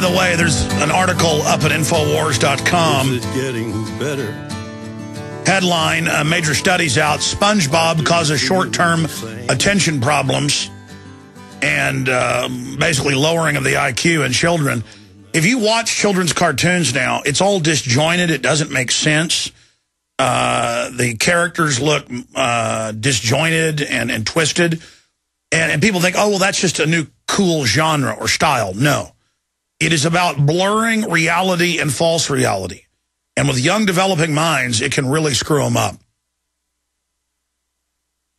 the way, there's an article up at Infowars.com. This is getting better. Headline, major studies out, SpongeBob causes short-term attention problems and basically lowering of the IQ in children. If you watch children's cartoons now, it's all disjointed. It doesn't make sense. The characters look disjointed and twisted. And people think, oh, well, that's just a new cool genre or style. No. It is about blurring reality and false reality. And with young developing minds, it can really screw them up.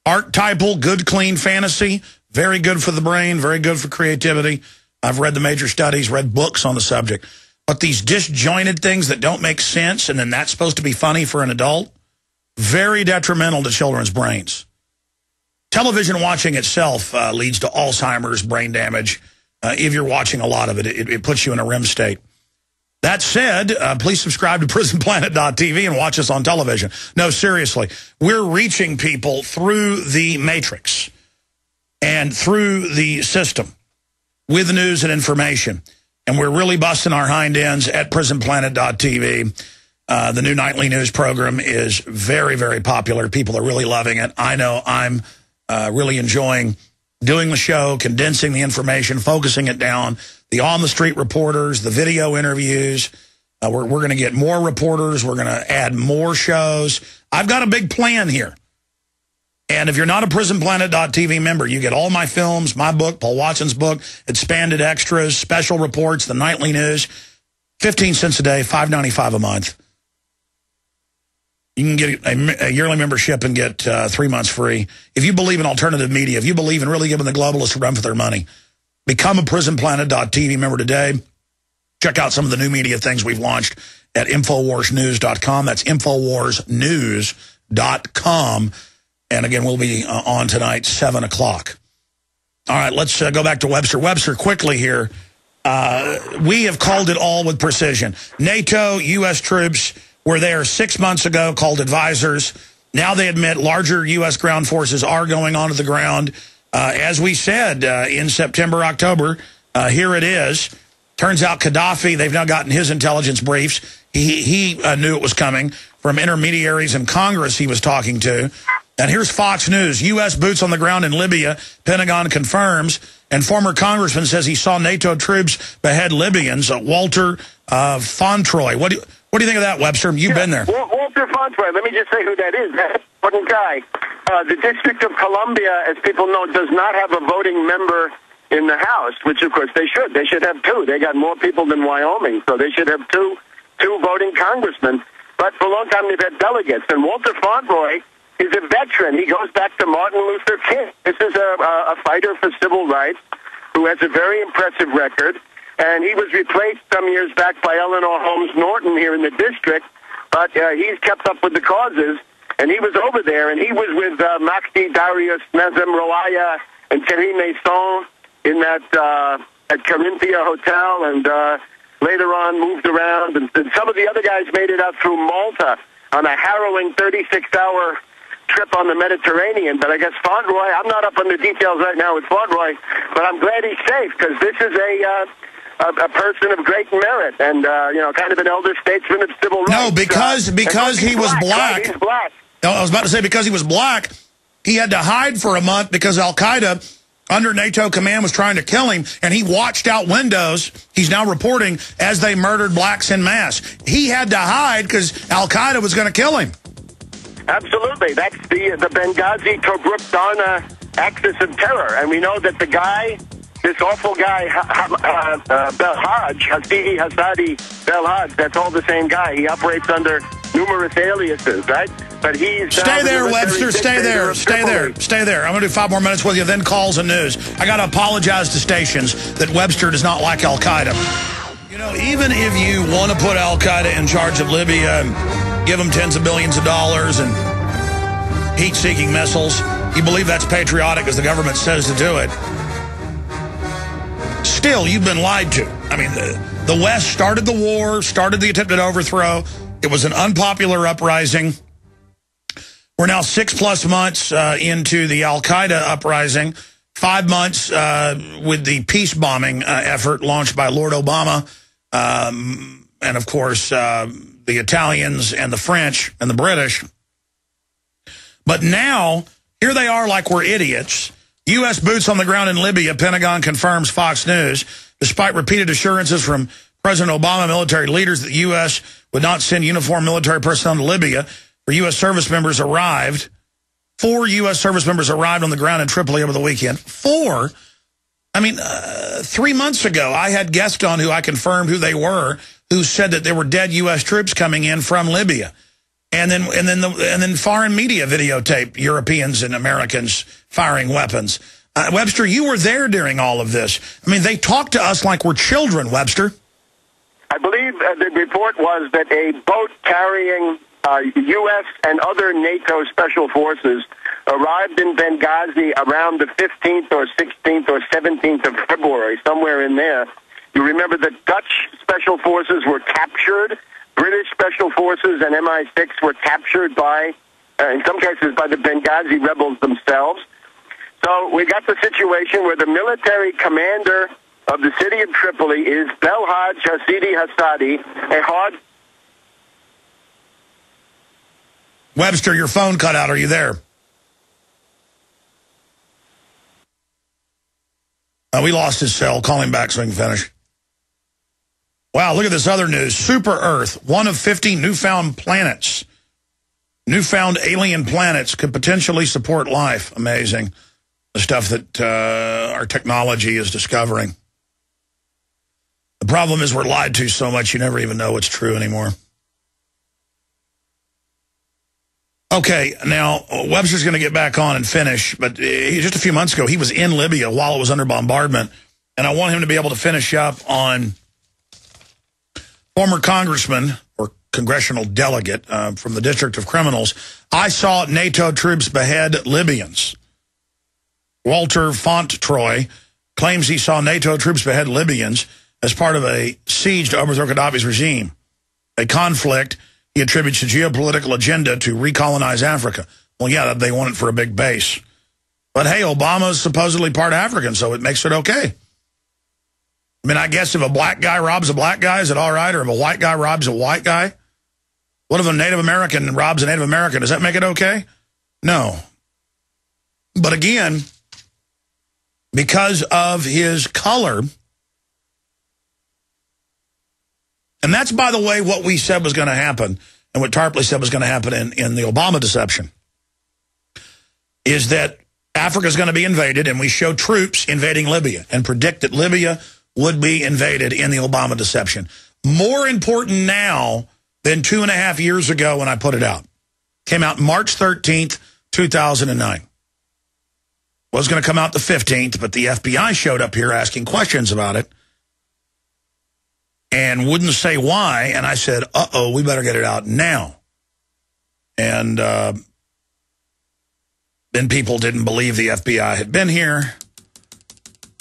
Archetypal, good, clean fantasy, very good for the brain, very good for creativity. I've read the major studies, read books on the subject. But these disjointed things that don't make sense, and then that's supposed to be funny for an adult, very detrimental to children's brains. Television watching itself leads to Alzheimer's, brain damage. If you're watching a lot of it, it puts you in a REM state. That said, please subscribe to PrisonPlanet.tv and watch us on television. No, seriously, we're reaching people through the matrix and through the system with news and information. And we're really busting our hind ends at PrisonPlanet.tv. The new nightly news program is very, very popular. People are really loving it. I know I'm really enjoying doing the show, condensing the information, focusing it down, the on-the-street reporters, the video interviews. We're going to get more reporters. We're going to add more shows. I've got a big plan here. And if you're not a PrisonPlanet.tv member, you get all my films, my book, Paul Watson's book, expanded extras, special reports, the nightly news, 15 cents a day, $5.95 a month. You can get a yearly membership and get 3 months free. If you believe in alternative media, if you believe in really giving the globalists a run for their money, become a PrisonPlanet.tv member today. Check out some of the new media things we've launched at InfoWarsNews.com. That's InfoWarsNews.com. And again, we'll be on tonight, 7 o'clock. All right, let's go back to Webster. Webster, quickly here. We have called it all with precision. NATO, U.S. troops were there 6 months ago, called advisors. Now they admit larger U.S. ground forces are going onto the ground. As we said in September, October, here it is. Turns out Gaddafi, they've now gotten his intelligence briefs. He knew it was coming from intermediaries in Congress he was talking to. And here's Fox News. U.S. boots on the ground in Libya, Pentagon confirms. And former congressman says he saw NATO troops behead Libyans. Walter Fontroy. What do you think of that, Webster? You've been there. Walter Fontroy, let me just say who that is. That important guy. The District of Columbia, as people know, does not have a voting member in the House, which, of course, they should. They should have two. They got more people than Wyoming, so they should have two voting congressmen. But for a long time, they've had delegates. And Walter Fontroy is a veteran. He goes back to Martin Luther King. This is a fighter for civil rights who has a very impressive record. And he was replaced some years back by Eleanor Holmes Norton here in the district. But he's kept up with the causes. And he was over there, and he was with Mahdi Darius, Nazem Rawaya, and Thierry Masson in that at Carinthia Hotel. And later on moved around. And some of the other guys made it out through Malta on a harrowing 36-hour trip on the Mediterranean. But I guess Fontroy, I'm not up on the details right now with Fontroy, but I'm glad he's safe, because this is a person of great merit and, kind of an elder statesman of civil rights. No, because he was black. Right, he's black. No, I was about to say because he was black, he had to hide for a month because al-Qaeda under NATO command was trying to kill him, and he watched out windows, he's now reporting, as they murdered blacks en masse. He had to hide because al-Qaeda was going to kill him. Absolutely. That's the Benghazi, Tobruk, Darna axis of terror. And we know that the guy, this awful guy, Belhaj, Hasidi Hasadi Belhaj, that's all the same guy. He operates under numerous aliases, right? But he's... Stay there, Webster. Stay there. I'm going to do 5 more minutes with you, then calls and news. I got to apologize to stations that Webster does not like al-Qaeda. You know, even if you want to put al-Qaeda in charge of Libya and give them tens of billions of dollars and heat-seeking missiles, you believe that's patriotic as the government says to do it. Still, you've been lied to. I mean, the West started the war, started the attempted overthrow. It was an unpopular uprising. We're now 6+ months into the al-Qaeda uprising. 5 months with the peace bombing effort launched by Lord Obama, and of course the Italians and the French and the British. But now, here they are like we're idiots. U.S. boots on the ground in Libya, Pentagon confirms Fox News. Despite repeated assurances from President Obama, military leaders that the U.S. would not send uniformed military personnel to Libya, where U.S. service members arrived. 4 U.S. service members arrived on the ground in Tripoli over the weekend. 4? I mean, 3 months ago, I had guests on who I confirmed who they were, who said that there were dead U.S. troops coming in from Libya. And then foreign media videotape Europeans and Americans firing weapons. Webster, you were there during all of this. I mean, they talk to us like we're children, Webster. I believe the report was that a boat carrying U.S. and other NATO special forces arrived in Benghazi around the 15th or 16th or 17th of February, somewhere in there. You remember that Dutch special forces were captured. British special forces and MI6 were captured by, in some cases, by the Benghazi rebels themselves. So we got the situation where the military commander of the city of Tripoli is Belhaj Hasidi Hassadi, a hard... Webster, your phone cut out. Are you there? We lost his cell. Call him back so we can finish. Wow, look at this other news. Super Earth, one of 50 newfound planets. Newfound alien planets could potentially support life. Amazing. The stuff that our technology is discovering. The problem is we're lied to so much you never even know what's true anymore. Okay, now Webster's going to get back on and finish, but just a few months ago he was in Libya while it was under bombardment, and I want him to be able to finish up on former congressman or congressional delegate from the District of Criminals. I saw NATO troops behead Libyans. Walter Fonttroy claims he saw NATO troops behead Libyans as part of a siege to overthrow Gaddafi's regime, a conflict he attributes a geopolitical agenda to recolonize Africa. Well, yeah, they want it for a big base. But hey, Obama's supposedly part African, so it makes it okay. I mean, I guess if a black guy robs a black guy, is it all right? Or if a white guy robs a white guy? What if a Native American robs a Native American? Does that make it okay? No. But again, because of his color, and that's, by the way, what we said was going to happen, and what Tarpley said was going to happen in the Obama deception, is that Africa is going to be invaded, and we show troops invading Libya and predict that Libya would be invaded in the Obama deception. More important now than 2.5 years ago when I put it out. Came out March 13th, 2009. Was going to come out the 15th, but the FBI showed up here asking questions about it and wouldn't say why. And I said, uh-oh, we better get it out now. And then people didn't believe the FBI had been here.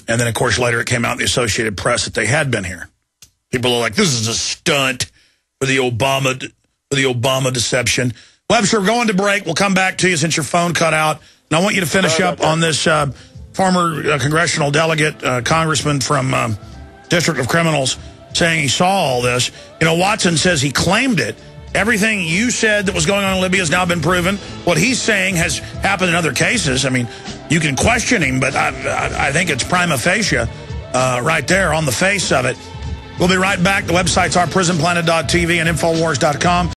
And then, of course, later it came out in the Associated Press that they had been here. People are like, this is a stunt for the Obama deception. Webster, we're going to break. We'll come back to you since your phone cut out. And I want you to finish up on this former congressional delegate, congressman from District of Criminals, saying he saw all this. You know, Watson says he claimed it. Everything you said that was going on in Libya has now been proven. What he's saying has happened in other cases. I mean, you can question him, but I think it's prima facie right there on the face of it. We'll be right back. The websites are prisonplanet.tv and Infowars.com.